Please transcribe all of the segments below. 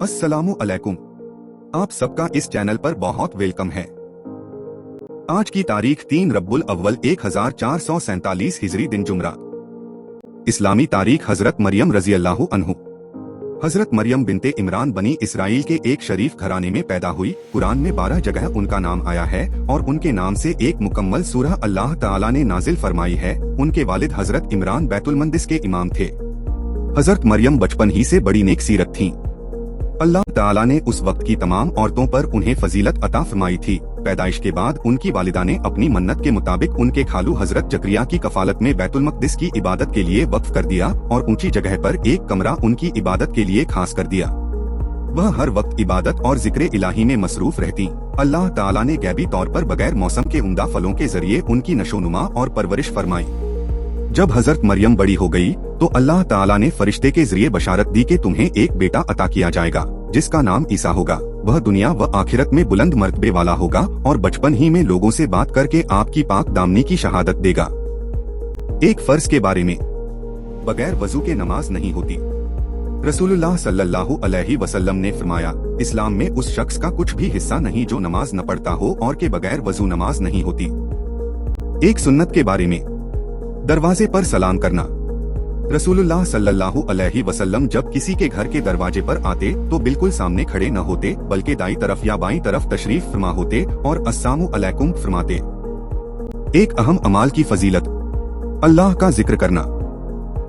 अस्सलामु अलैकुम। आप सबका इस चैनल पर बहुत वेलकम है। आज की तारीख 3 रब्बुल अव्वल 1447 हिजरी दिन जुमरा। इस्लामी तारीख हजरत मरियम रजी अल्लाहु अन्हु। हजरत मरियम बिनते इमरान बनी इसराइल के एक शरीफ घराने में पैदा हुई। कुरान में 12 जगह उनका नाम आया है और उनके नाम से एक मुकम्मल सूरह अल्लाह ताला ने नाजिल फरमाई है। उनके वालिद हजरत इमरान बैतुल मंदिस के इमाम थे। हजरत मरियम बचपन ही से बड़ी नेक सीरत थीं। अल्लाह ताला ने उस वक्त की तमाम औरतों पर उन्हें फजीलत अता फरमाई थी। पैदाइश के बाद उनकी वालिदा ने अपनी मन्नत के मुताबिक उनके खालू हजरत जकरिया की कफालत में बैतुल मक़दिस की इबादत के लिए वक्फ कर दिया और ऊंची जगह पर एक कमरा उनकी इबादत के लिए खास कर दिया। वह हर वक्त इबादत और जिक्र इलाही में मसरूफ रहती। अल्लाह ताला ने गैबी तौर पर बगैर मौसम के उम्दा फलों के जरिए उनकी नशोनुमा और परवरिश फरमाई। जब हजरत मरियम बड़ी हो गई तो अल्लाह ताला ने फरिश्ते के जरिए बशारत दी कि तुम्हें एक बेटा अता किया जाएगा जिसका नाम ईसा होगा। वह दुनिया व आखिरत में बुलंद मर्तबे वाला होगा और बचपन ही में लोगों से बात करके आपकी पाक दामनी की शहादत देगा। एक फर्ज के बारे में, बगैर वजू के नमाज नहीं होती। रसूलुल्लाह सल्लल्लाहु अलैहि वसल्लम ने फरमाया, इस्लाम में उस शख्स का कुछ भी हिस्सा नहीं जो नमाज न पढ़ता हो और के बगैर वजू नमाज नहीं होती। एक सुन्नत के बारे में, दरवाजे पर सलाम करना। रसूलुल्लाह सल्लल्लाहु अलैहि वसल्लम जब किसी के घर के दरवाजे पर आते तो बिल्कुल सामने खड़े न होते बल्कि दाईं तरफ या बाईं तरफ तशरीफ फरमा होते और अस्सलामु अलैकुम फरमाते। एक अहम अमाल की फजीलत, अल्लाह का जिक्र करना।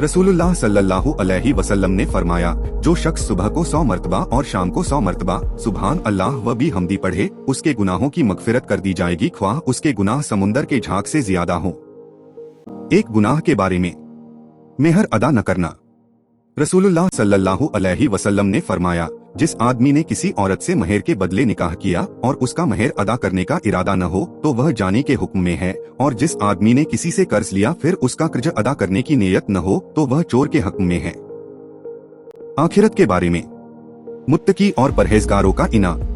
रसूलुल्लाह सल्लल्लाहु अलैहि वसल्लम ने फरमाया, जो शख्स सुबह को 100 मरतबा और शाम को 100 मरतबा सुभान अल्लाह व भी हमदी पढ़े, उसके गुनाहों की मगफिरत कर दी जाएगी, ख्वाह उसके गुनाह समुंदर के झाग से ज्यादा हों। एक गुनाह के बारे में, मेहर अदा न करना। रसूलुल्लाह सल्लल्लाहु अलैहि वसल्लम ने फरमाया, जिस आदमी ने किसी औरत से महर के बदले निकाह किया और उसका महर अदा करने का इरादा न हो तो वह जाने के हुक्म में है, और जिस आदमी ने किसी से कर्ज लिया फिर उसका कर्ज अदा करने की नीयत न हो तो वह चोर के हुक्म में है। आखिरत के बारे में, मुत्तकी और परहेजगारों का इनाम।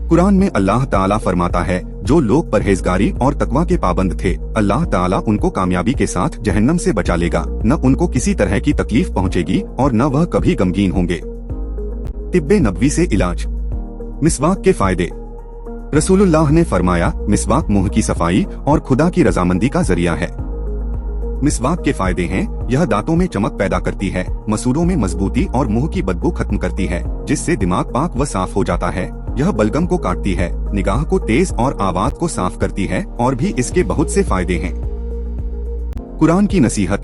कुरान में अल्लाह ताला फरमाता है, जो लोग परहेजगारी और तकवा के पाबंद थे, अल्लाह ताला उनको कामयाबी के साथ जहन्नम से बचा लेगा। न उनको किसी तरह की तकलीफ पहुंचेगी और न वह कभी गमगीन होंगे। तिब्बे नबवी से इलाज। मिसवाक के फायदे। रसूलुल्लाह ने फरमाया, मिसवाक मुंह की सफाई और खुदा की रजामंदी का जरिया है। मिसवाक के फायदे हैं, यह दांतों में चमक पैदा करती है, मसूड़ों में मजबूती और मुंह की बदबू खत्म करती है, जिससे दिमाग पाक व साफ हो जाता है। यह बलगम को काटती है, निगाह को तेज और आवाज को साफ करती है और भी इसके बहुत से फायदे हैं। कुरान की नसीहत।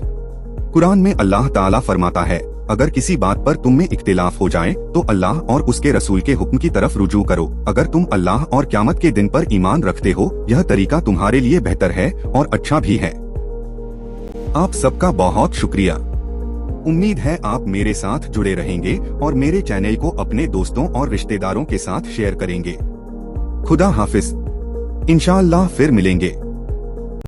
कुरान में अल्लाह ताला फरमाता है, अगर किसी बात पर तुम में इख्तिलाफ हो जाए तो अल्लाह और उसके रसूल के हुक्म की तरफ रुजू करो। अगर तुम अल्लाह और क़यामत के दिन पर ईमान रखते हो, यह तरीका तुम्हारे लिए बेहतर है और अच्छा भी है। आप सबका बहुत शुक्रिया। उम्मीद है आप मेरे साथ जुड़े रहेंगे और मेरे चैनल को अपने दोस्तों और रिश्तेदारों के साथ शेयर करेंगे। खुदा हाफिज। इंशाअल्लाह फिर मिलेंगे।